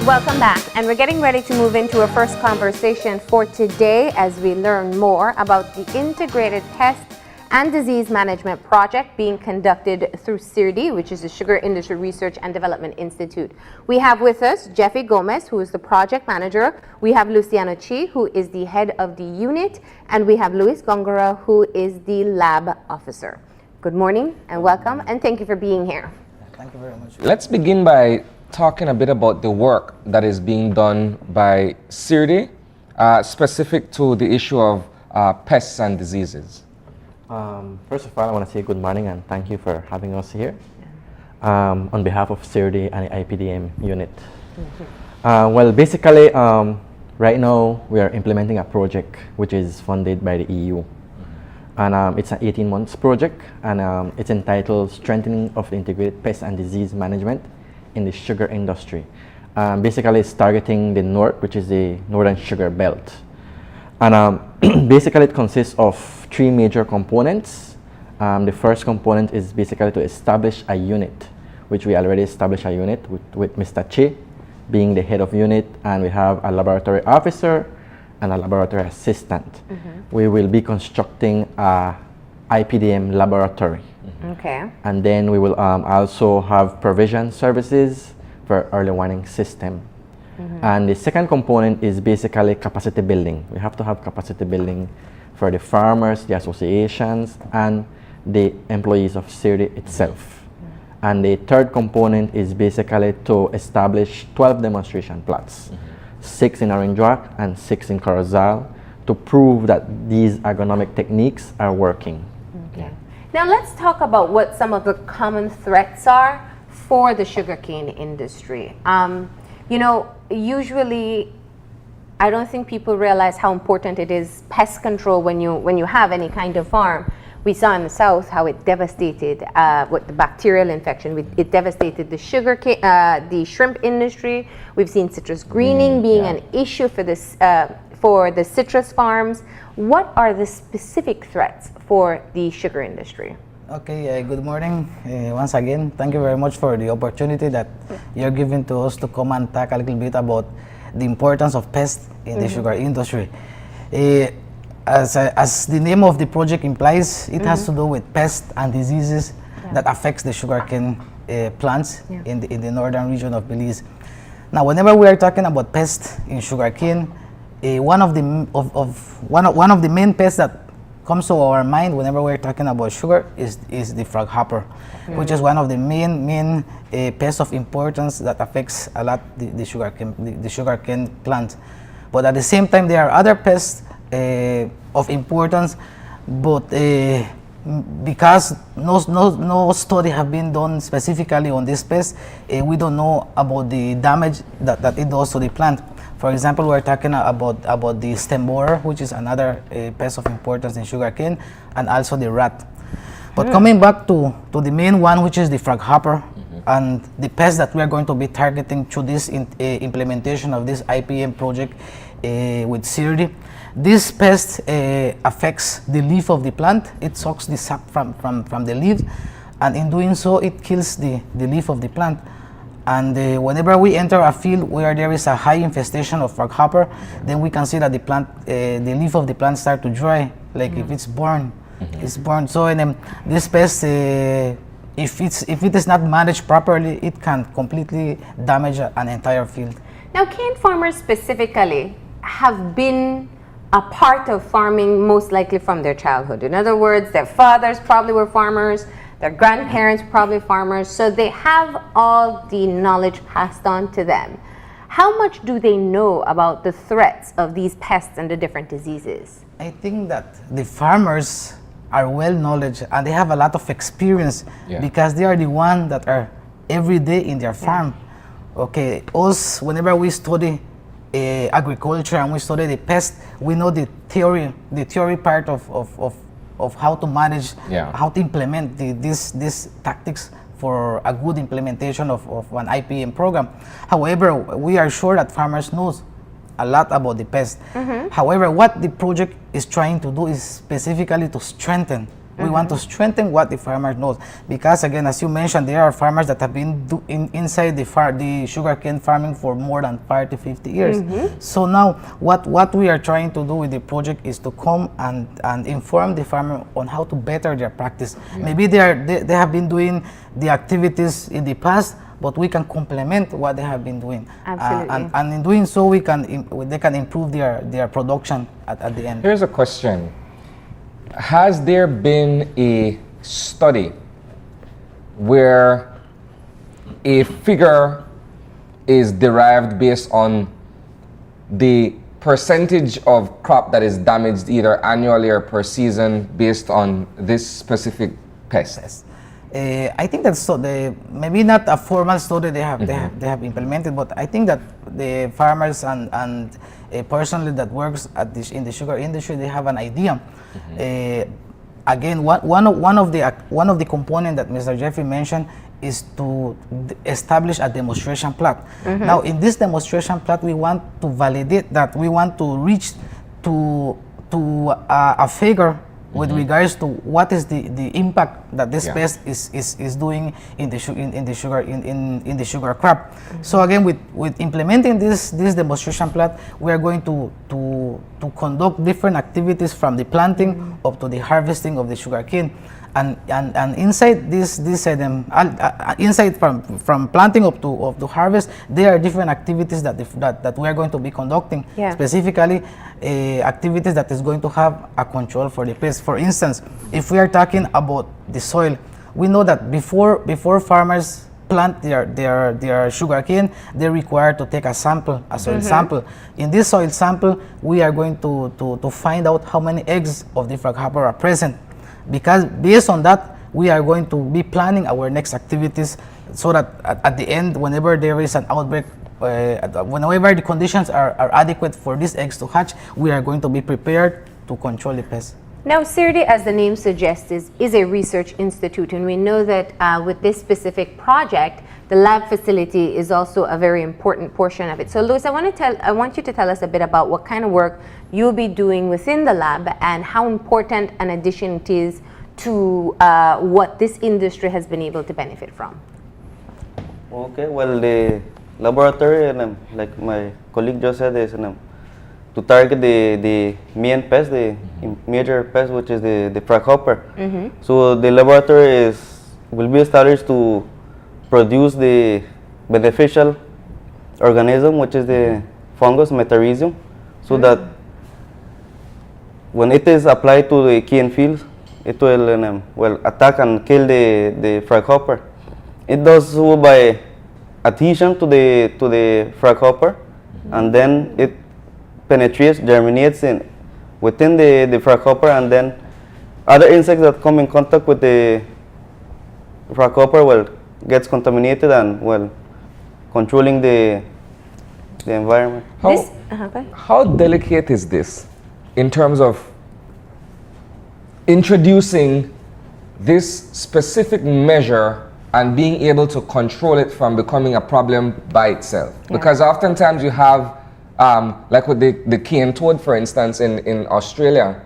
Welcome back, and we're getting ready to move into our first conversation for today as we learn more about the Integrated Pest and Disease Management Project being conducted through CIRDI, which is the Sugar Industry Research and Development Institute. We have with us Jeffy Gomez, who is the project manager. We have Luciano Chi, who is the head of the unit, and we have Luis Gongora, who is the lab officer. Good morning and welcome, and thank you for being here. Thank you very much. Let's begin by talking a bit about the work that is being done by CIRDI, specific to the issue of pests and diseases. First of all, I want to say good morning and thank you for having us here on behalf of CIRDI and the IPDM unit. Well, basically, right now we are implementing a project which is funded by the EU. And it's an 18-month project, and it's entitled Strengthening of the Integrated Pest and Disease Management in the Sugar Industry. Basically, it's targeting the north, which is the Northern Sugar Belt. And basically, it consists of three major components. The first component is basically to establish a unit, which we already established a unit with Mr. Che being the head of unit, and we have a laboratory officer and a laboratory assistant. We will be constructing a IPDM laboratory. Okay. And then we will also have provision services for early warning system. And the second component is basically capacity building. We have to have capacity building for the farmers, the associations, and the employees of CIRDI itself. And the third component is basically to establish 12 demonstration plots, 6 in Orange Rock and 6 in Corozal, to prove that these agronomic techniques are working. Okay. Now let's talk about what some of the common threats are for the sugarcane industry. You know, usually I don't think people realize how important it is pest control when you have any kind of farm. We saw in the south how it devastated with the bacterial infection. It devastated the sugarcane, the shrimp industry. We've seen citrus greening being an issue for this for the citrus farms. What are the specific threats for the sugar industry? Okay, good morning once again. Thank you very much for the opportunity that you're giving to us to come and talk a little bit about the importance of pests in the sugar industry. As the name of the project implies, it has to do with pests and diseases that affects the sugarcane plants in the northern region of Belize. Now, whenever we are talking about pests in sugarcane, one of the main pests that comes to our mind whenever we're talking about sugar is the frog hopper, which is one of the main pests of importance that affects a lot the sugarcane plant. But at the same time, there are other pests of importance, but because no study have been done specifically on this pest, we don't know about the damage that it does to the plant. For example, we're talking about the stem borer, which is another pest of importance in sugarcane, and also the rat. But coming back to the main one, which is the frog hopper, and the pest that we are going to be targeting through this implementation of this IPM project with CIRDI. This pest affects the leaf of the plant. It sucks the sap from the leaf, and in doing so, it kills the leaf of the plant. And whenever we enter a field where there is a high infestation of frog hopper, then we can see that the leaf of the plant start to dry, like if it's burned. It's burned. So this pest, if it is not managed properly, it can completely damage an entire field. Now, cane farmers specifically have been a part of farming most likely from their childhood. In other words, their fathers probably were farmers, their grandparents probably farmers, so they have all the knowledge passed on to them. How much do they know about the threats of these pests and the different diseases? I think that the farmers are well knowledge and they have a lot of experience because they are the ones that are every day in their farm. Okay, us, whenever we study agriculture and we study the pest, we know the theory part of how to manage, how to implement these tactics for a good implementation of an IPM program. However, we are sure that farmers knows a lot about the pest. However, what the project is trying to do is specifically to strengthen We want to strengthen what the farmer knows, because again, as you mentioned, there are farmers that have been inside the sugarcane farming for more than 40, 50 years. So now, what we are trying to do with the project is to come and inform the farmer on how to better their practice. Maybe they have been doing the activities in the past, but we can complement what they have been doing. Absolutely. And in doing so, they can improve their production at the end. Here's a question. Has there been a study where a figure is derived based on the percentage of crop that is damaged either annually or per season based on this specific pest? I think that's maybe not a formal study they have implemented, but I think that the farmers and personally that works in the sugar industry, they have an idea. Again, one of the components that Mr. Jeffrey mentioned is to establish a demonstration plot. Now, in this demonstration plot, we want to validate that. We want to reach to a figure with regards to what is the impact that this pest is doing in the sugar crop. So again, with implementing this demonstration plot, we are going to conduct different activities from the planting up to the harvesting of the sugarcane. And inside inside from planting up to harvest, there are different activities that we are going to be conducting. Specifically, activities that is going to have a control for the pest. For instance, if we are talking about the soil, we know that before farmers plant their sugarcane, they're required to take a sample, a soil sample. In this soil sample, we are going to find out how many eggs of the froghopper are present. Because based on that, we are going to be planning our next activities, so that at the end, whenever there is an outbreak, whenever the conditions are adequate for these eggs to hatch, we are going to be prepared to control the pest. Now, CIRDI, as the name suggests, is a research institute, and we know that with this specific project, the lab facility is also a very important portion of it. So, Louis, I want you to tell us a bit about what kind of work you'll be doing within the lab and how important an addition it is to what this industry has been able to benefit from. Okay, well, the laboratory, like my colleague just said, is to target the main pest, the major pest, which is the froghopper. So the laboratory will be established to produce the beneficial organism, which is the fungus metarhizium, so that when it is applied to the cane fields, it will attack and kill the froghopper. It does so by adhesion to the froghopper, and then it penetrates, germinates within the froghopper, and then other insects that come in contact with the froghopper gets contaminated and controlling the environment. How delicate is this in terms of introducing this specific measure and being able to control it from becoming a problem by itself? Because oftentimes you have, like with the cane toad, for instance, in Australia,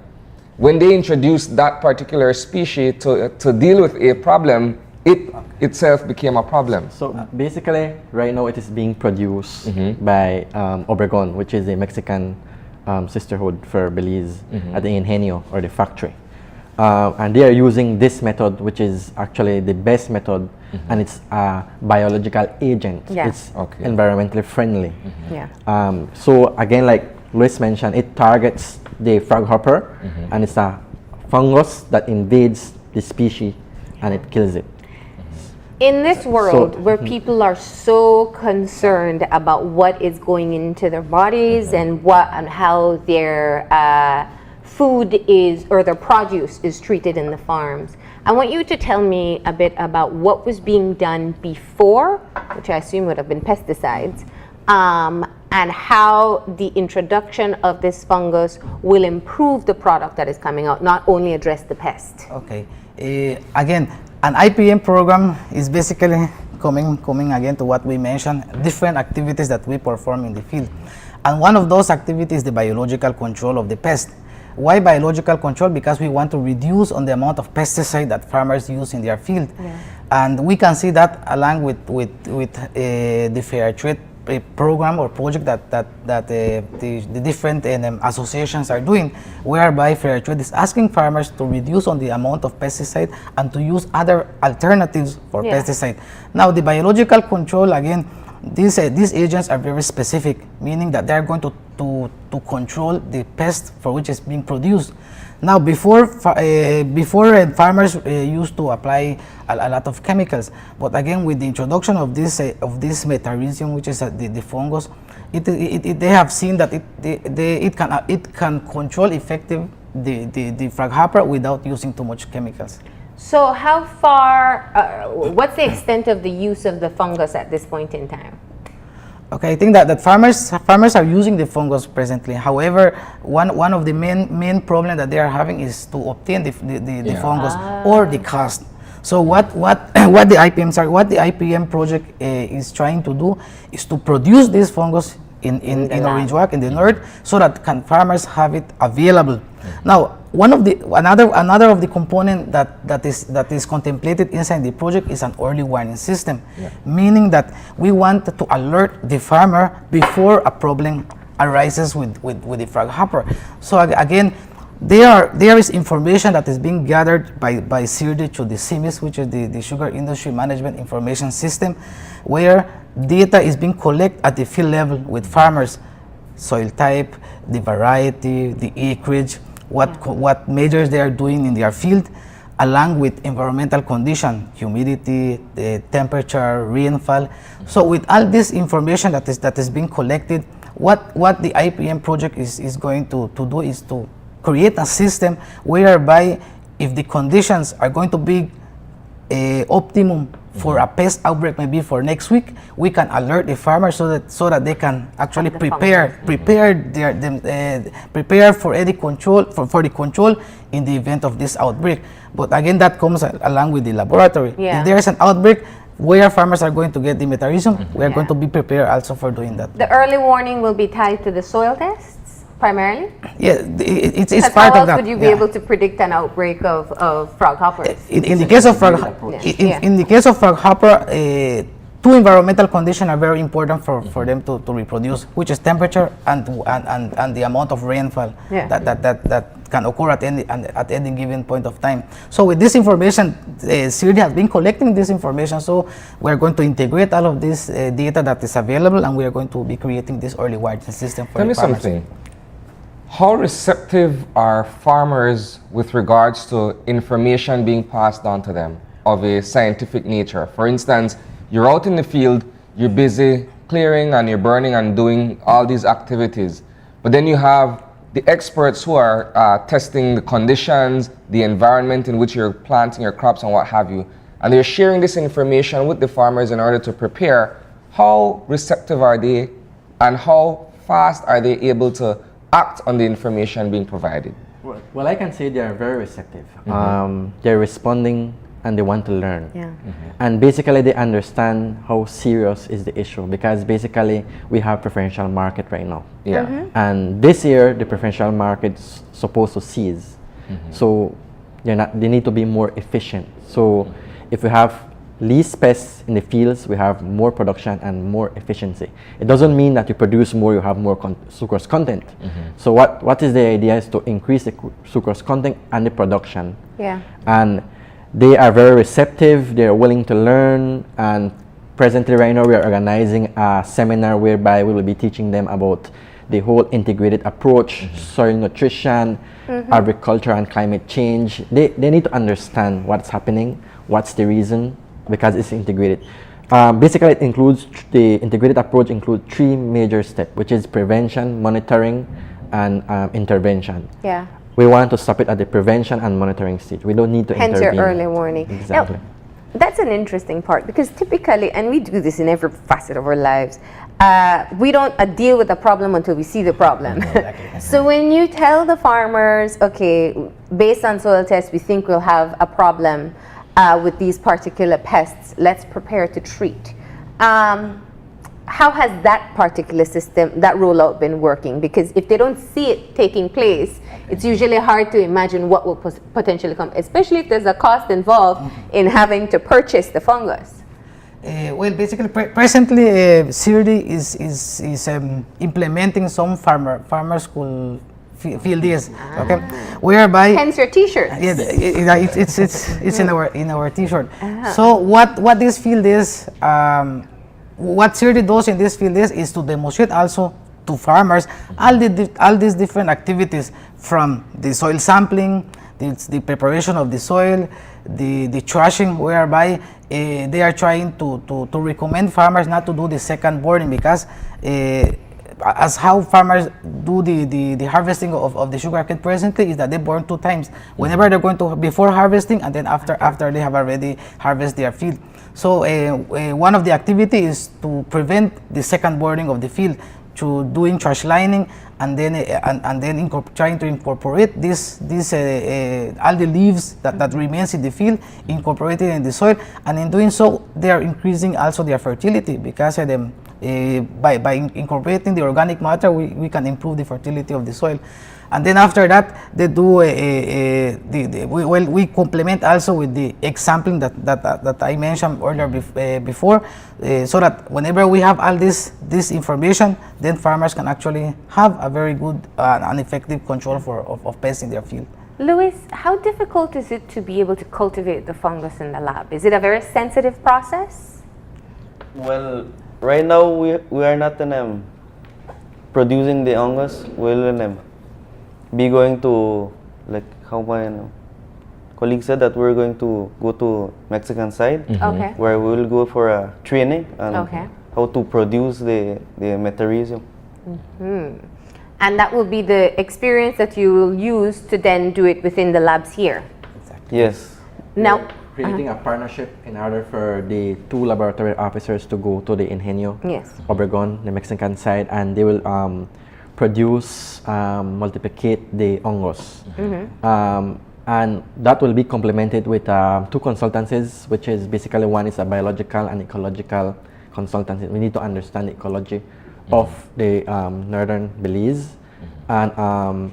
when they introduced that particular species to deal with a problem, it itself became a problem. So basically, right now it is being produced by Obregon, which is a Mexican sisterhood for Belize at the Ingenio, or the factory. And they are using this method, which is actually the best method, and it's a biological agent. It's environmentally friendly. So again, like Luis mentioned, it targets the froghopper, and it's a fungus that invades the species and it kills it. In this world where people are so concerned about what is going into their bodies and how their food is, or their produce is treated in the farms, I want you to tell me a bit about what was being done before, which I assume would have been pesticides, and how the introduction of this fungus will improve the product that is coming out, not only address the pest. Okay. Again, an IPM program is basically coming again to what we mentioned, different activities that we perform in the field. And one of those activities is the biological control of the pest. Why biological control? Because we want to reduce on the amount of pesticide that farmers use in their field. And we can see that along with the fair trade program or project that the different associations are doing, whereby fair trade is asking farmers to reduce on the amount of pesticide and to use other alternatives for pesticide. Now the biological control, again, these agents are very specific, meaning that they are going to control the pest for which is being produced. Now, before farmers used to apply a lot of chemicals, but again, with the introduction of this metarhizium, which is the fungus, they have seen that it can control effective the frog hopper without using too much chemicals. So how far, what's the extent of the use of the fungus at this point in time? Okay, I think that farmers are using the fungus presently. However, one of the main problem that they are having is to obtain the fungus or the cost. So what the IPM project is trying to do is to produce this fungus in Orange Walk in the north, so that farmers have it available. Now, another of the component that is contemplated inside the project is an early warning system, meaning that we want to alert the farmer before a problem arises with the frog hopper. So again, there is information that is being gathered by CIRDI through the CIMIS, which is the Sugar Industry Management Information System, where data is being collected at the field level with farmers: soil type, the variety, the acreage, what measures they are doing in their field, along with environmental condition, humidity, the temperature, rainfall. So with all this information that is being collected, what the IPM project is going to do is to create a system whereby if the conditions are going to be optimum for a pest outbreak, maybe for next week, we can alert the farmer so that they can actually prepare for any control for the control in the event of this outbreak. But again, that comes along with the laboratory. If there is an outbreak where farmers are going to get the metarhizium, we are going to be prepared also for doing that. The early warning will be tied to the soil tests primarily? Yeah, it's part of that. How else would you be able to predict an outbreak of frog hoppers? In the case of frog hopper, two environmental conditions are very important for them to reproduce, which is temperature and the amount of rainfall that can occur at any given point of time. So with this information, CIRDI has been collecting this information, so we are going to integrate all of this data that is available, and we are going to be creating this early warning system for the farmers. Tell me something. How receptive are farmers with regards to information being passed on to them of a scientific nature? For instance, you're out in the field, you're busy clearing and you're burning and doing all these activities, but then you have the experts who are testing the conditions, the environment in which you're planting your crops and what have you, and they're sharing this information with the farmers in order to prepare. How receptive are they, and how fast are they able to act on the information being provided? Well, I can say they are very receptive. They're responding and they want to learn. And basically they understand how serious is the issue, because basically we have preferential market right now. And this year the preferential market's supposed to cease. So they need to be more efficient. So if we have least pests in the fields, we have more production and more efficiency. It doesn't mean that you produce more, you have more sucrose content. So what is the idea is to increase the sucrose content and the production. And they are very receptive, they are willing to learn, and presently right now we are organizing a seminar whereby we will be teaching them about the whole integrated approach, soil nutrition, agriculture and climate change. They need to understand what's happening, what's the reason, because it's integrated. Basically, it includes the integrated approach includes 3 major steps, which is prevention, monitoring, and intervention. We want to stop it at the prevention and monitoring stage. We don't need to intervene. Hence your early warning. Exactly. Now, that's an interesting part, because typically, and we do this in every facet of our lives, we don't deal with the problem until we see the problem. So when you tell the farmers, okay, based on soil tests, we think we'll have a problem with these particular pests, let's prepare to treat. how has that particular system, that rollout been working? Because if they don't see it taking place, it's usually hard to imagine what will potentially come, especially if there's a cost involved in having to purchase the fungus. Well, basically, presently, CIRDI is implementing some farmer school field days, okay, whereby Hence your T-shirts. yeah, it's in our T-shirt. So what this field is, what CIRDI does in this field is to demonstrate also to farmers all these different activities, from the soil sampling, the preparation of the soil, the trashing, whereby they are trying to recommend farmers not to do the second boarding, because as how farmers do the harvesting of the sugarcane presently is that they burn 2 times. Whenever they're going to, before harvesting, and then after they have already harvested their field. So one of the activities is to prevent the second boarding of the field through doing trash lining, and then trying to incorporate all the leaves that remains in the field, incorporate it in the soil, and in doing so they are increasing also their fertility, because by incorporating the organic matter, we can improve the fertility of the soil. And then after that, they do we complement also with the egg sampling that I mentioned earlier before, so that whenever we have all this information, then farmers can actually have a very good and effective control of pests in their field. Louis, how difficult is it to be able to cultivate the fungus in the lab? Is it a very sensitive process? Well, right now we are not producing the fungus. We'll be going to, like how my colleague said, that we're going to go to Mexican side, Okay. where we will go for a training on Okay. how to produce the metarhizium. And that will be the experience that you will use to then do it within the labs here. Yes. Now, Creating a partnership in order for the 2 laboratory officers to go to the Ingenio, yes. Obregon, the Mexican side, and they will produce, multiplicate the hongos. And that will be complemented with 2 consultancies, which is basically, one is a biological and ecological consultancy. We need to understand the ecology of the northern Belize, and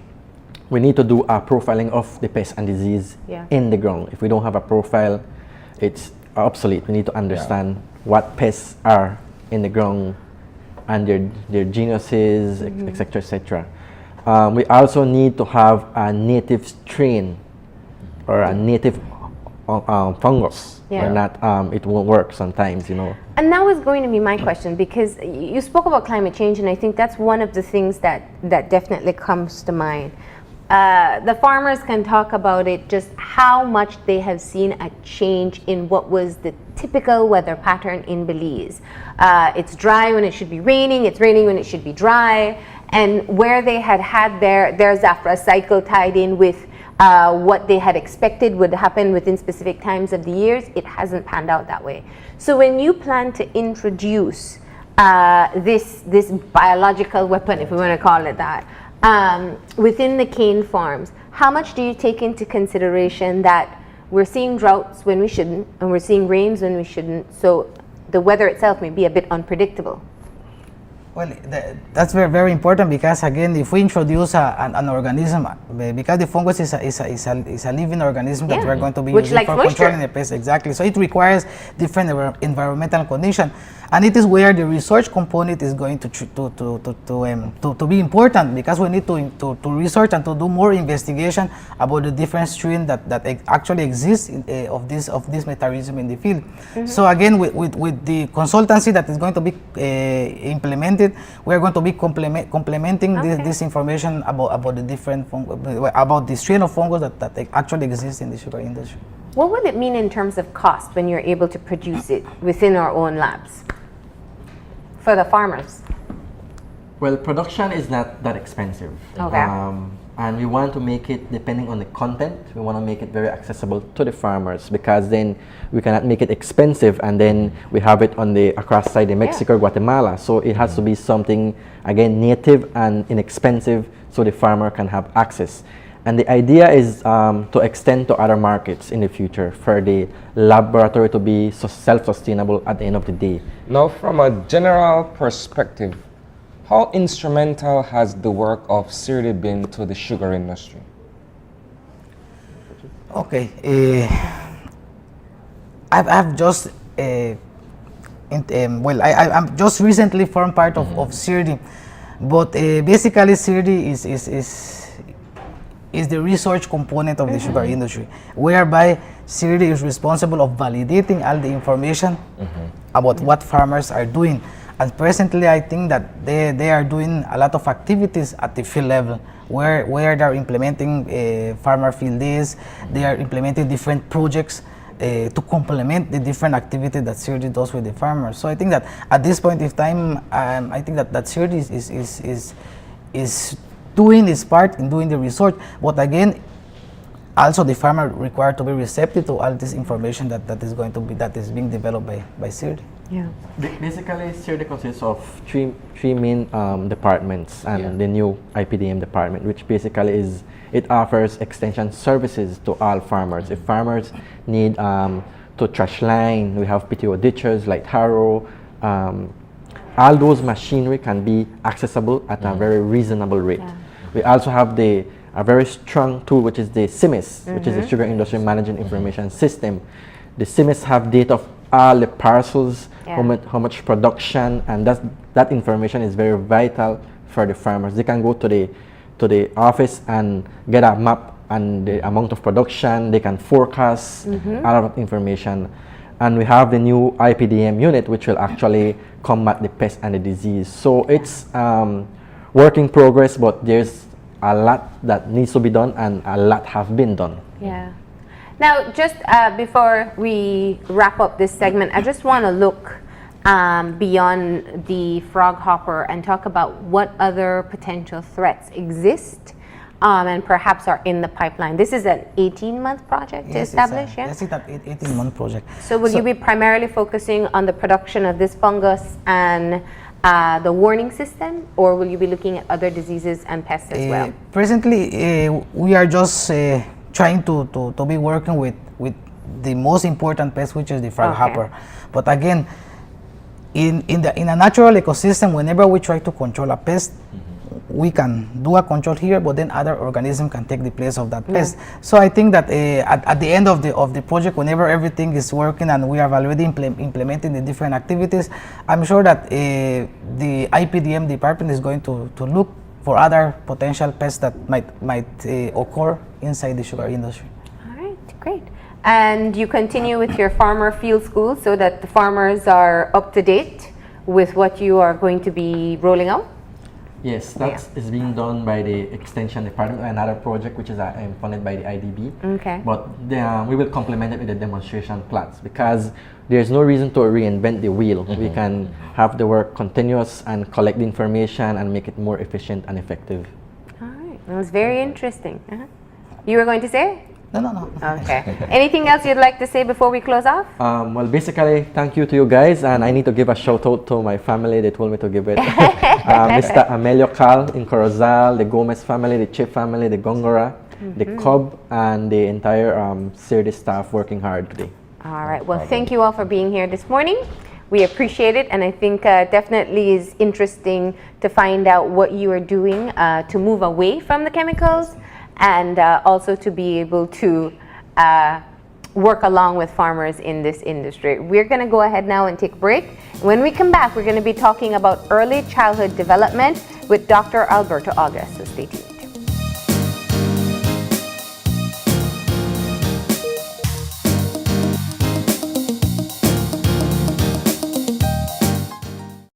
we need to do a profiling of the pest and disease in the ground. If we don't have a profile, it's obsolete. We need to understand what pests are in the ground and their genuses, etc., etc. We also need to have a native strain or a native fungus. Or not, it won't work sometimes, And that was going to be my question, because you spoke about climate change, and I think that's one of the things that definitely comes to mind. The farmers can talk about it, just how much they have seen a change in what was the typical weather pattern in Belize. It's dry when it should be raining, it's raining when it should be dry, and where they had their Zafra cycle tied in with what they had expected would happen within specific times of the years, it hasn't panned out that way. So when you plan to introduce this biological weapon, if we want to call it that, within the cane farms, how much do you take into consideration that we're seeing droughts when we shouldn't, and we're seeing rains when we shouldn't, so the weather itself may be a bit unpredictable? Well, that's very, very important, because again, if we introduce an organism, because the fungus is a living organism that we're going to be using for controlling the pests, exactly. So it requires different environmental conditions, and it is where the research component is going to be important, because we need to research and to do more investigation about the different strains that actually exist of this metarhizium in the field. So again, with the consultancy that is going to be implemented, we are going to be complementing this information about the different about the strain of fungus that actually exists in the sugar industry. What would it mean in terms of cost when you're able to produce it within our own labs for the farmers? Well, production is not that expensive. Okay. And we want to make it, depending on the content, we want to make it very accessible to the farmers, because then we cannot make it expensive and then we have it on the across side in Mexico or Guatemala. So it has to be something, again, native and inexpensive, so the farmer can have access. And the idea is to extend to other markets in the future for the laboratory to be self-sustainable at the end of the day. Now, from a general perspective, how instrumental has the work of CIRDI been to the sugar industry? Okay, I've just I'm just recently formed part of CIRDI, but basically CIRDI is the research component of the sugar industry, whereby CIRDI is responsible of validating all the information about what farmers are doing. And presently, I think that they are doing a lot of activities at the field level, where they're implementing farmer field days, they are implementing different projects to complement the different activity that CIRDI does with the farmers. So I think that at this point in time, I think that CIRDI is doing its part in doing the research, but again, also the farmer required to be receptive to all this information that is being developed by CIRDI. Yeah. Basically, CIRDI consists of three main departments and the new IPDM department, which basically it offers extension services to all farmers. If farmers need to trash line, we have PTO ditchers like harrow. All those machinery can be accessible at a very reasonable rate. Yeah. We also have a very strong tool, which is the CIMIS, which is the Sugar Industry Management Information System. The CIMIS have data of all the parcels, how much production, and that information is very vital for the farmers. They can go to the office and get a map and the amount of production. They can forecast all of that information. And we have the new IPDM unit, which will actually combat the pest and the disease. So it's work in progress, but there's a lot that needs to be done, and a lot have been done. Yeah. Now, just before we wrap up this segment, I just want to look beyond the frog hopper and talk about what other potential threats exist and perhaps are in the pipeline. This is an 18-month project to establish, Yes, it's an 18-month project. So will you be primarily focusing on the production of this fungus and the warning system, or will you be looking at other diseases and pests as well? Presently, we are just trying to be working with the most important pest, which is the frog hopper. But again, in a natural ecosystem, whenever we try to control a pest, we can do a control here, but then other organisms can take the place of that pest. So I think that at the end of the project, whenever everything is working and we are already implementing the different activities, I'm sure that the IPDM department is going to look for other potential pests that might occur inside the sugar industry. All right, great. And you continue with your farmer field school so that the farmers are up to date with what you are going to be rolling out? Yes, that is being done by the Extension Department, another project which is funded by the IDB. Okay. But we will complement it with the demonstration plots, because there's no reason to reinvent the wheel. We can have the work continuous and collect the information and make it more efficient and effective. All right, that was very interesting. You were going to say? No. Okay. Anything else you'd like to say before we close off? Well, basically, thank you to you guys, and I need to give a shout out to my family. They told me to give it. Mr. Amelio Cal in Corozal, the Gomez family, the Chip family, the Gongora, the Cobb, and the entire CIRDI staff working hard today. All right. Well, thank you all for being here this morning. We appreciate it, and I think definitely is interesting to find out what you are doing to move away from the chemicals, and also to be able to work along with farmers in this industry. We're going to go ahead now and take a break. When we come back, we're going to be talking about early childhood development with Dr. Alberto August, so stay tuned.